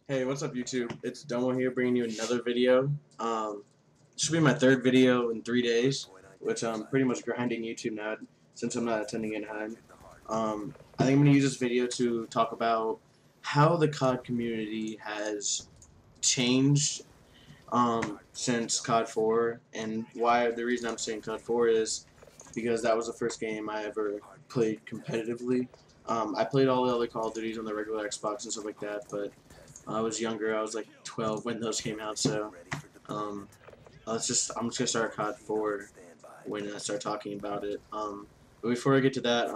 Hey, what's up YouTube? It's Domo here bringing you another video. This should be my third video in 3 days, which I'm pretty much grinding YouTube now since I'm not attending in time. I think I'm going to use this video to talk about how the COD community has changed since COD 4, and why the reason I'm saying COD 4 is because that was the first game I ever played competitively. I played all the other Call of Duties on the regular Xbox and stuff like that, but I was younger. I was like 12 when those came out, so um, I'm just gonna start COD 4 when I start talking about it. But before I get to that,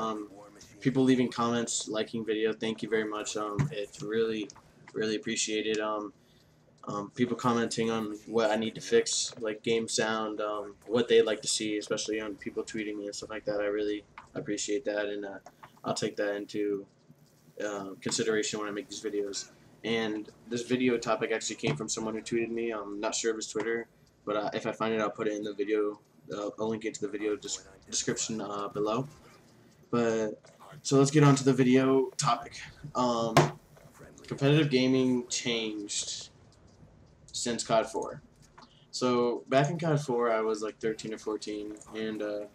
people leaving comments, liking video, thank you very much. It's really appreciated. People commenting on what I need to fix, like game sound, what they'd like to see, especially on people tweeting me and stuff like that. I really appreciate that, and I'll take that into consideration when I make these videos. And this video topic actually came from someone who tweeted me. I'm not sure of his Twitter, but if I find it, I'll put it in the video. I'll link it to the video description below. But so let's get on to the video topic. Competitive gaming changed since COD 4. So back in COD 4, I was like 13 or 14, and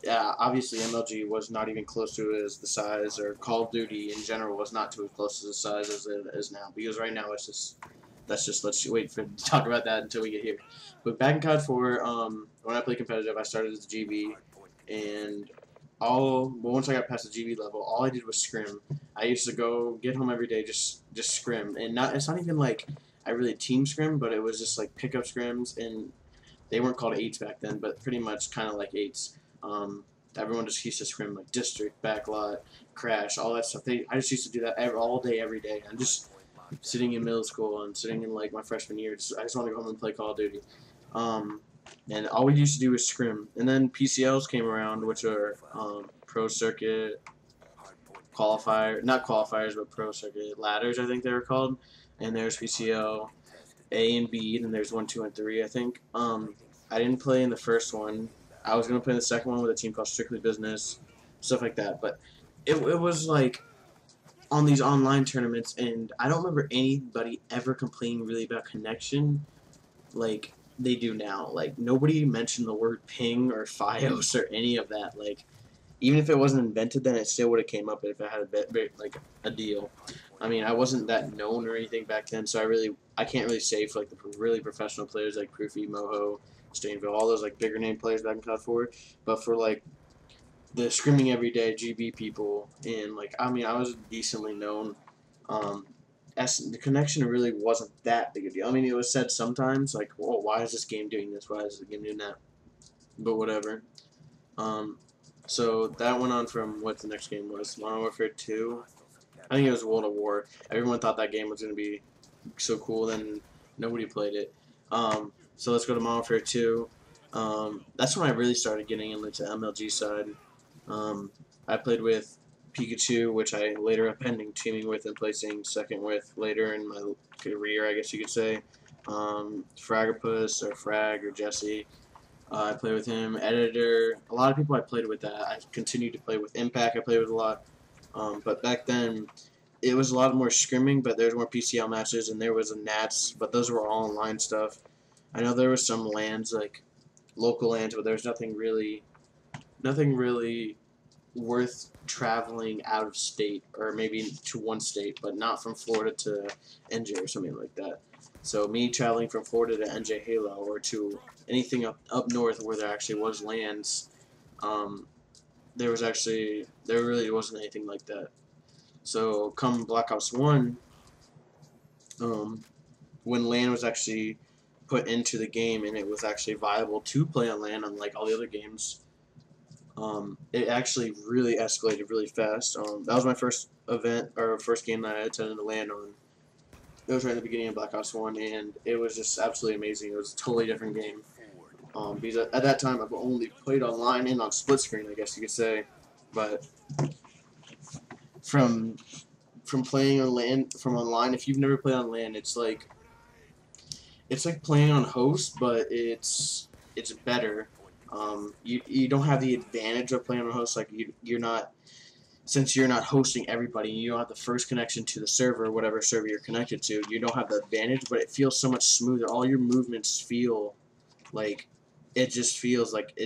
yeah, obviously MLG was not even close to as the size, or Call of Duty in general was not to as close to the size as it is now. Because right now it's just let's wait for to talk about that until we get here. But back in COD 4, when I played competitive, I started as a GB, and once I got past the GB level, all I did was scrim. I used to go get home every day, just scrim, and it's not even like I really team scrim, but it was just like pickup scrims, and they weren't called eights back then, but pretty much kind of like eights. Everyone just used to scrim like district, backlot, crash, all that stuff. I just used to do that all day, every day. I'm just sitting in middle school and sitting in like my freshman year. I just want to go home and play Call of Duty. And all we used to do was scrim. And then PCLs came around, which are pro circuit not qualifiers, but pro circuit ladders, I think they were called. And there's PCL A and B, and there's 1, 2, and 3, I think. I didn't play in the first one. I was going to play in the second one with a team called Strictly Business, stuff like that. But it was like on these online tournaments, and I don't remember anybody ever complaining really about connection like they do now. Like, nobody mentioned the word ping or FiOS or any of that. Like, even if it wasn't invented, then it still would have came up if it had like a deal. I mean, I wasn't that known or anything back then, so I can't really say for like the really professional players like Proofy, Moho, Stainville, all those like bigger name players back in COD 4. But for like the screaming everyday GB people, and like I mean, I was decently known. The connection really wasn't that big a deal. I mean, it was said sometimes like, "Whoa, why is this game doing this? Why is this game doing that?" But whatever. So that went on from what the next game was, Modern Warfare 2. I think it was World of War. Everyone thought that game was going to be so cool, then nobody played it. So let's go to Modern Warfare 2. That's when I really started getting into MLG side. I played with Pikachu, which I later up ending teaming with and placing second with later in my career, I guess you could say. Fragapus or Frag or Jesse. I played with him. Editor. A lot of people I played with that. I continued to play with Impact. I played with a lot. But back then, it was a lot more scrimming, but there was more PCL matches, and there was a Nats, but those were all online stuff. I know there was some lands, like local lands, but there was nothing really worth traveling out of state, or maybe to one state, but not from Florida to NJ or something like that. So me traveling from Florida to NJ Halo, or to anything up north where there actually was lands, there really wasn't anything like that. So come Black Ops 1, when LAN was actually put into the game and it was actually viable to play on LAN, unlike all the other games, it actually really escalated really fast. That was my first event, or first game that I attended to LAN on. It was right in the beginning of Black Ops 1, and it was just absolutely amazing. It was a totally different game. Because at that time, I've only played online and on split screen, I guess you could say. But from playing on LAN, from online, if you've never played on LAN, it's like playing on host, but it's better. You don't have the advantage of playing on host. Like you're not since you're not hosting everybody, you don't have the first connection to the server, whatever server you're connected to, you don't have the advantage, but it feels so much smoother. All your movements feel like, it just feels like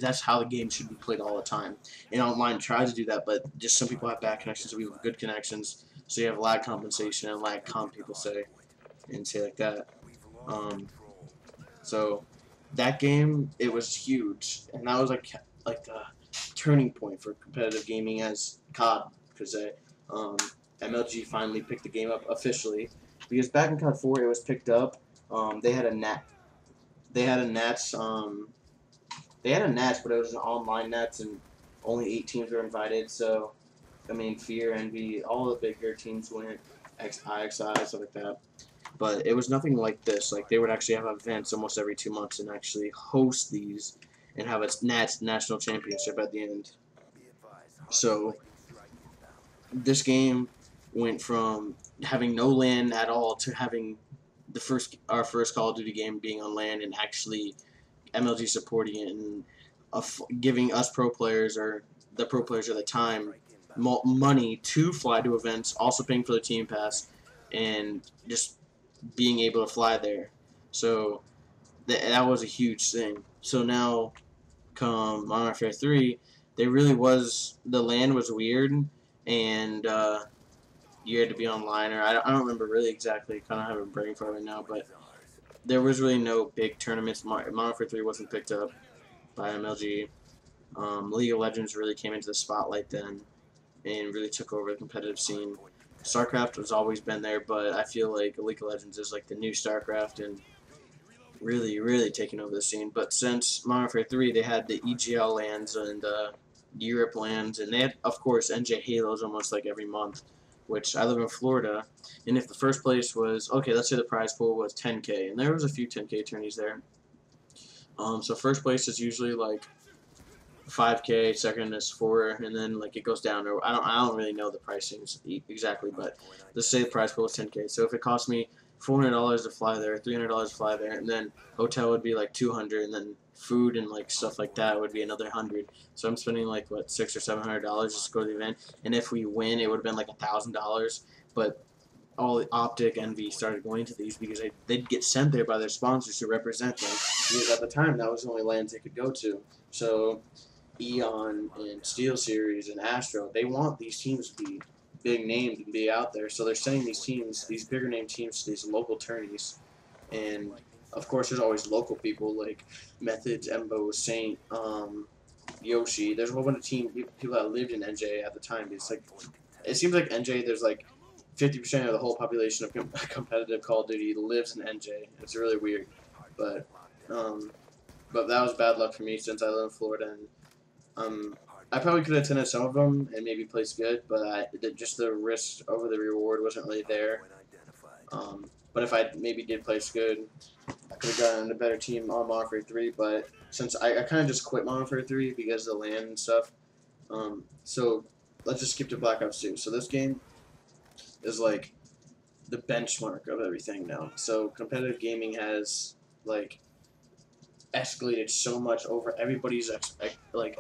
that's how the game should be played all the time. And online tries to do that, but just some people have bad connections, so we have good connections, so you have lag compensation and lag comp, people say, and say like that. Um, so that game, it was huge, and that was like the turning point for competitive gaming as COD, because MLG finally picked the game up officially. Because back in COD 4, it was picked up. They had a net. They had a Nats. They had a Nats, but it was an online Nats, and only 8 teams were invited. So, I mean, Fear, Envy, all the bigger teams went, IXI, stuff like that. But it was nothing like this. Like, they would actually have events almost every 2 months and actually host these and have a Nats national championship at the end. So, this game went from having no LAN at all to having our first Call of Duty game being on LAN, and actually MLG supporting it, and giving us pro players, or the pro players at the time, money to fly to events, also paying for the team pass, and just being able to fly there. So that was a huge thing. So now, come Modern Warfare 3, there really was, the LAN was weird, and you had to be online, or I don't remember really exactly, kind of have a brain fart right now, but there was really no big tournaments. Modern Warfare 3 wasn't picked up by MLG. League of Legends really came into the spotlight then, and really took over the competitive scene. StarCraft has always been there, but I feel like League of Legends is like the new StarCraft, and really, really taking over the scene. But since Modern Warfare 3, they had the EGL lands and Europe lands, and they had, of course, NJ Halos almost like every month, which I live in Florida, and if the first place was, okay, let's say the prize pool was 10K, and there was a few 10K tourneys there. So first place is usually like 5K, second is 4, and then like it goes down. Or I don't really know the pricings exactly, but let's say the prize pool is 10K. So if it cost me $400 to fly there, $300 to fly there, and then hotel would be like 200, and then food and like stuff like that would be another 100. So I'm spending like what, $600 or $700 just to go to the event. And if we win, it would have been like $1,000. But all the Optic Envy started going to these because they'd get sent there by their sponsors to represent them. Because at the time, that was the only lands they could go to. So Eon and SteelSeries and Astro, they want these teams to be big named and be out there. So they're sending these teams, these bigger name teams, to these local tourneys. And of course, there's always local people like Methods, Embo, Saint, Yoshi. There's a whole bunch of people that lived in NJ at the time. It's like, it seems like NJ, there's like 50% of the whole population of competitive Call of Duty lives in NJ. It's really weird, but that was bad luck for me since I live in Florida, and I probably could have attended some of them and maybe placed good, but just the risk over the reward wasn't really there. But if I maybe did place good, I could have gotten a better team on Modern Warfare 3. But since I kind of just quit Modern Warfare 3 because of the LAN and stuff, so let's just skip to Black Ops 2. So this game is like the benchmark of everything now. So competitive gaming has like escalated so much over everybody's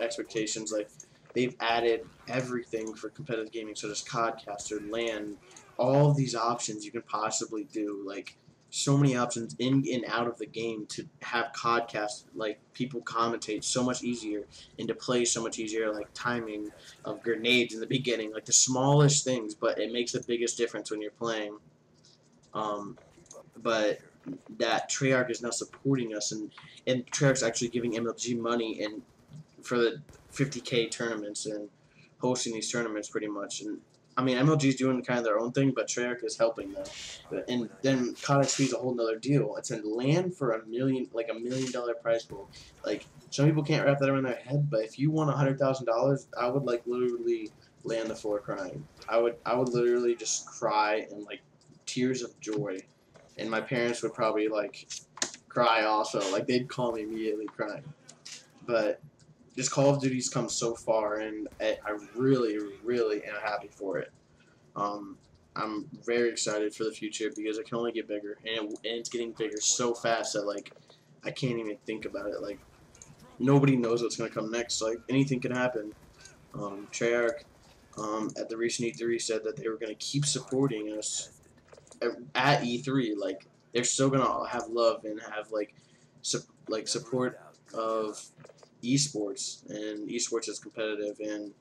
expectations. Like, they've added everything for competitive gaming. So there's Codcaster, LAN, all of these options you can possibly do. Like, so many options in and out of the game to have Codcast, like people commentate so much easier, and to play so much easier, like timing of grenades in the beginning, like the smallest things, but it makes the biggest difference when you're playing. But that Treyarch is now supporting us, and Treyarch's actually giving MLG money and for the 50K tournaments and hosting these tournaments pretty much. And I mean, MLG's doing kind of their own thing, but Treyarch is helping them. And then COD XP is a whole nother deal. It's a land for $1 million prize pool. Like, some people can't wrap that around their head, but if you won $100,000, I would like literally lay on the floor crying. I would literally just cry and like tears of joy, and my parents would probably like cry also. Like, they'd call me immediately crying. But just Call of Duty's come so far, and I really, really am happy for it. I'm very excited for the future because it can only get bigger, and it's getting bigger so fast that like I can't even think about it. Like, nobody knows what's gonna come next. Like, anything can happen. Treyarch at the recent E3 said that they were going to keep supporting us at E3. Like they're still going to have love and have support of esports, and esports is competitive, and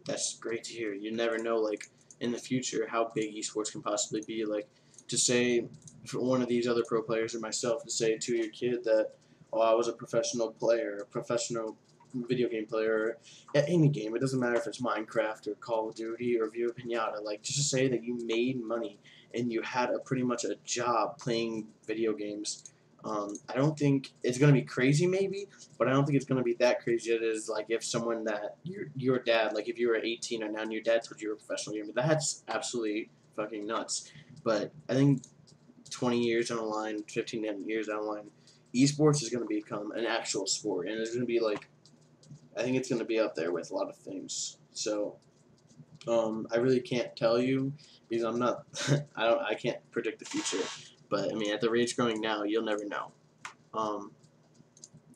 that's great to hear. You never know, like, in the future how big esports can possibly be. Like, to say for one of these other pro players or myself to say to your kid that, oh, I was a professional player, a professional video game player at any game. It doesn't matter if it's Minecraft or Call of Duty or View Pinata. Like, just to say that you made money and you had pretty much a job playing video games. I don't think it's gonna be crazy, maybe, but I don't think it's gonna be that crazy. It is like if someone that your dad, like if you were 18 or now and your dad told you you were a professional gamer, that's absolutely fucking nuts. But I think 20 years down the line, 15 years down the line, esports is gonna become an actual sport, and it's gonna be like, I think it's gonna be up there with a lot of things. So I really can't tell you because I'm not. I can't predict the future. But I mean, at the rate it's growing now, you'll never know. Um,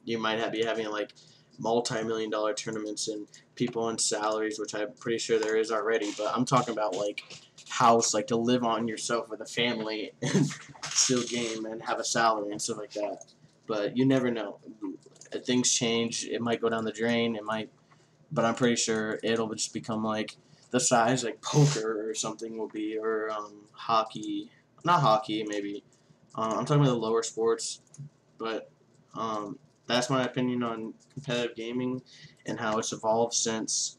you might be having like multi-million-dollar tournaments and people on salaries, which I'm pretty sure there is already. But I'm talking about like house, like to live on yourself with a family and still game and have a salary and stuff like that. But you never know. Things change. It might go down the drain. It might, but I'm pretty sure it'll just become like the size like poker or something will be, or hockey. Not hockey, maybe. I'm talking about the lower sports, but that's my opinion on competitive gaming and how it's evolved since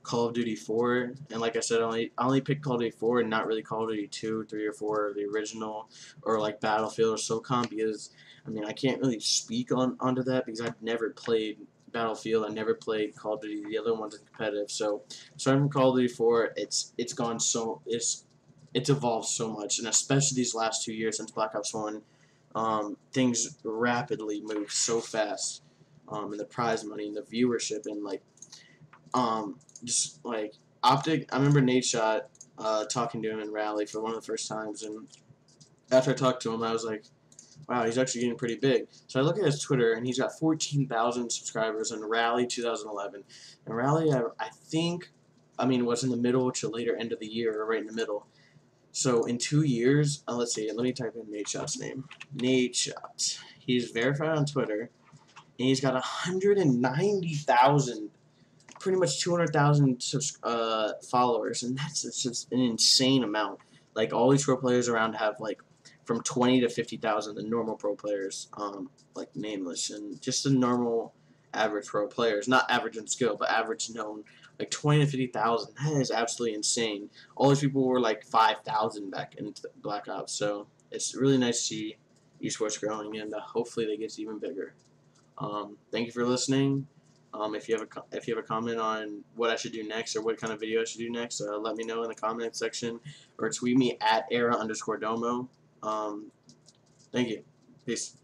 Call of Duty 4. And like I said, I only picked Call of Duty 4 and not really Call of Duty 2, 3, or 4, or the original, or like Battlefield or SOCOM, because I mean I can't really speak onto that because I've never played Battlefield. I never played Call of Duty. The other ones are competitive. So starting from Call of Duty 4, it's gone so it's evolved so much, and especially these last 2 years since Black Ops 1, things rapidly move so fast, and the prize money and the viewership and like just like Optic. I remember Nate Shot talking to him in Rally for one of the first times, and after I talked to him, I was like, wow, he's actually getting pretty big. So I look at his Twitter, and he's got 14,000 subscribers in Rally 2011. And Rally, I think, I mean, was in the middle to later end of the year, or right in the middle. So in 2 years, let's see, let me type in Nate Shot's name. Nate Shot. He's verified on Twitter, and he's got 190,000, pretty much 200,000 followers, and that's just an insane amount. Like all these pro players around have like from 20 to 50,000. The normal pro players, like nameless, and just the normal average pro players, not average in skill, but average known, like 20 to 50,000. That is absolutely insane. All these people were like 5,000 back in Black Ops, so it's really nice to see esports growing, and hopefully they get even bigger. Thank you for listening. If you have a comment on what I should do next or what kind of video I should do next, let me know in the comment section or tweet me at era_domo. Thank you. Peace.